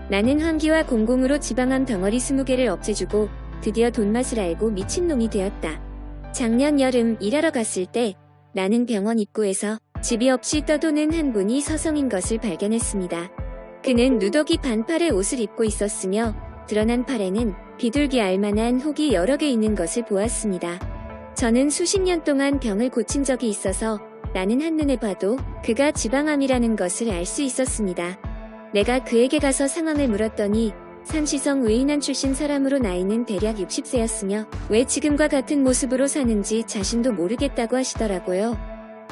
나는 환기와 공공으로 지방암 덩어리 20개를 없애주고 드디어 돈맛을 알고 미친놈이 되었다. 작년 여름 일하러 갔을 때 나는 병원 입구에서 집이 없이 떠도는 한 분이 서성인 것을 발견했습니다. 그는 누더기 반팔의 옷을 입고 있었으며 드러난 팔에는 비둘기 알만한 혹이 여러 개 있는 것을 보았습니다. 저는 수십 년 동안 병을 고친 적이 있어서 나는 한눈에 봐도 그가 지방암이라는 것을 알 수 있었습니다. 내가 그에게 가서 상황을 물었더니 삼시성 의인환 출신 사람으로 나이는 대략 60세였으며 왜 지금과 같은 모습으로 사는지 자신도 모르겠다고 하시더라고요.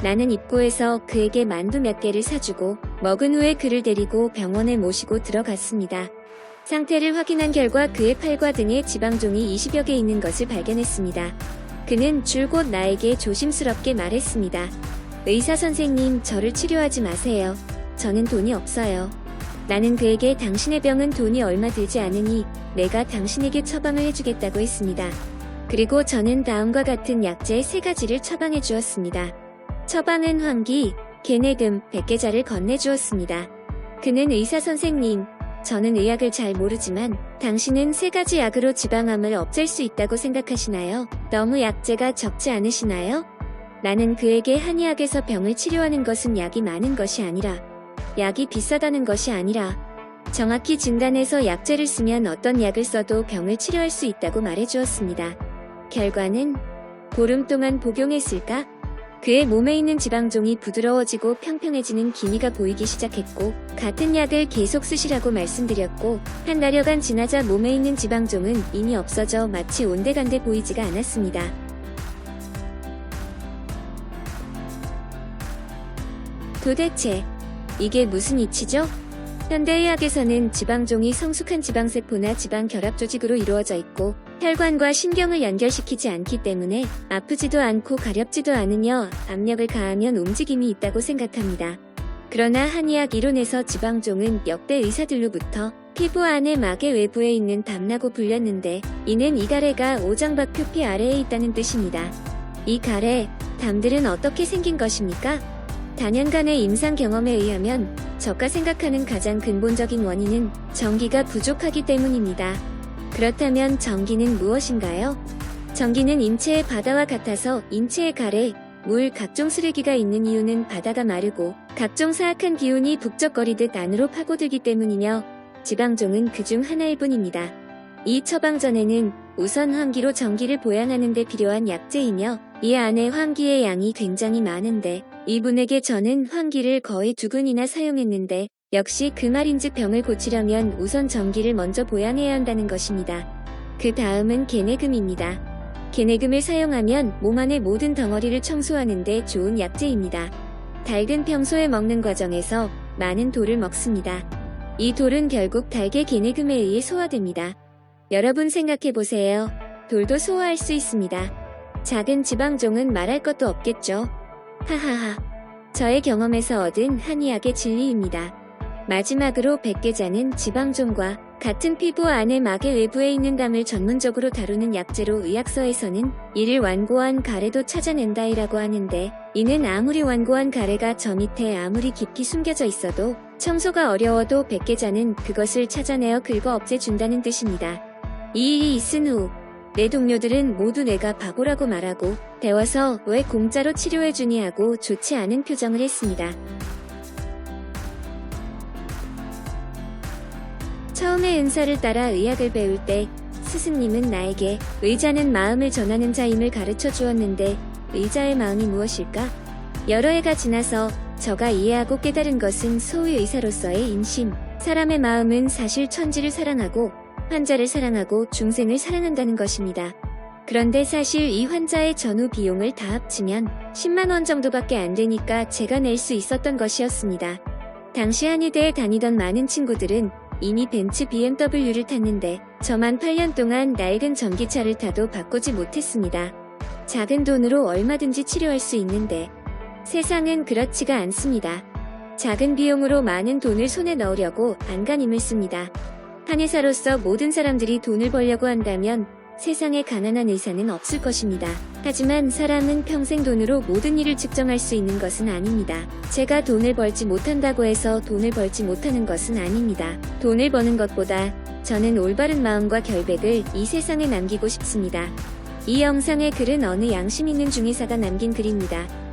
나는 입구에서 그에게 만두 몇 개를 사주고 먹은 후에 그를 데리고 병원에 모시고 들어갔습니다. 상태를 확인한 결과 그의 팔과 등에 지방종이 20여 개 있는 것을 발견했습니다. 그는 줄곧 나에게 조심스럽게 말했습니다. 의사 선생님, 저를 치료하지 마세요. 저는 돈이 없어요. 나는 그에게 당신의 병은 돈이 얼마 들지 않으니 내가 당신에게 처방을 해주겠다고 했습니다. 그리고 저는 다음과 같은 약재 3가지를 처방해 주었습니다. 처방은 환기, 개내금, 백계자를 건네주었습니다. 그는 의사 선생님, 저는 의학을 잘 모르지만 당신은 3가지 약으로 지방암을 없앨 수 있다고 생각하시나요? 너무 약재가 적지 않으시나요? 나는 그에게 한의학에서 병을 치료하는 것은 약이 많은 것이 아니라 약이 비싸다는 것이 아니라 정확히 진단해서 약재를 쓰면 어떤 약을 써도 병을 치료할 수 있다고 말해주었습니다. 결과는 보름 동안 복용했을까? 그의 몸에 있는 지방종이 부드러워지고 평평해지는 기미가 보이기 시작했고 같은 약을 계속 쓰시라고 말씀드렸고 한 달여간 지나자 몸에 있는 지방종은 이미 없어져 마치 온데간데 보이지가 않았습니다. 도대체 이게 무슨 이치죠? 현대의학에서는 지방종이 성숙한 지방세포나 지방결합조직으로 이루어져 있고 혈관과 신경을 연결시키지 않기 때문에 아프지도 않고 가렵지도 않으며 압력을 가하면 움직임이 있다고 생각합니다. 그러나 한의학 이론에서 지방종은 역대 의사들로부터 피부 안의 막의 외부에 있는 담라고 불렸는데 이는 이 가래가 오장박 표피 아래에 있다는 뜻입니다. 이 가래, 담들은 어떻게 생긴 것입니까? 단연간의 임상 경험에 의하면 저가 생각하는 가장 근본적인 원인은 전기가 부족하기 때문입니다. 그렇다면 전기는 무엇인가요? 전기는 인체의 바다와 같아서 인체의 가래, 물, 각종 쓰레기가 있는 이유는 바다가 마르고 각종 사악한 기운이 북적거리듯 안으로 파고들기 때문이며 지방종은 그중 하나일 뿐입니다. 이 처방전에는 우선 환기로 전기를 보양하는 데 필요한 약재이며 이 안에 환기의 양이 굉장히 많은데 이분에게 저는 환기를 거의 2근이나 사용했는데 역시 그 말인즉 병을 고치려면 우선 전기를 먼저 보양해야 한다는 것입니다. 그 다음은 개내금입니다. 개내금을 사용하면 몸 안의 모든 덩어리를 청소하는 데 좋은 약재입니다. 닭은 평소에 먹는 과정에서 많은 돌을 먹습니다. 이 돌은 결국 닭의 개내금에 의해 소화됩니다. 여러분 생각해보세요. 돌도 소화할 수 있습니다. 작은 지방종은 말할 것도 없겠죠. 하하하. 저의 경험에서 얻은 한의학의 진리입니다. 마지막으로 백계자는 지방종과 같은 피부 안의 막의 외부에 있는 담을 전문적으로 다루는 약재로 의학서에서는 이를 완고한 가래도 찾아낸다이라고 하는데 이는 아무리 완고한 가래가 저 밑에 아무리 깊이 숨겨져 있어도 청소가 어려워도 백계자는 그것을 찾아내어 긁어 없애준다는 뜻입니다. 이 일이 있은 후 내 동료들은 모두 내가 바보라고 말하고 대워서 왜 공짜로 치료해주니 하고 좋지 않은 표정을 했습니다. 처음에 은사를 따라 의학을 배울 때 스승님은 나에게 의자는 마음을 전하는 자임을 가르쳐 주었는데 의자의 마음이 무엇일까? 여러 해가 지나서 저가 이해하고 깨달은 것은 소위 의사로서의 인심. 사람의 마음은 사실 천지를 사랑하고 환자를 사랑하고 중생을 사랑한다는 것입니다. 그런데 사실 이 환자의 전후 비용을 다 합치면 10만 원 정도밖에 안 되니까 제가 낼 수 있었던 것이었습니다. 당시 한의대에 다니던 많은 친구들은 이미 벤츠 BMW를 탔는데 저만 8년 동안 낡은 전기차를 타도 바꾸지 못했습니다. 작은 돈으로 얼마든지 치료할 수 있는데 세상은 그렇지가 않습니다. 작은 비용으로 많은 돈을 손에 넣으려고 안간힘을 씁니다. 한의사로서 모든 사람들이 돈을 벌려고 한다면 세상에 가난한 의사는 없을 것입니다. 하지만 사람은 평생 돈으로 모든 일을 측정할 수 있는 것은 아닙니다. 제가 돈을 벌지 못한다고 해서 돈을 벌지 못하는 것은 아닙니다. 돈을 버는 것보다 저는 올바른 마음과 결백을 이 세상에 남기고 싶습니다. 이 영상의 글은 어느 양심 있는 중의사가 남긴 글입니다.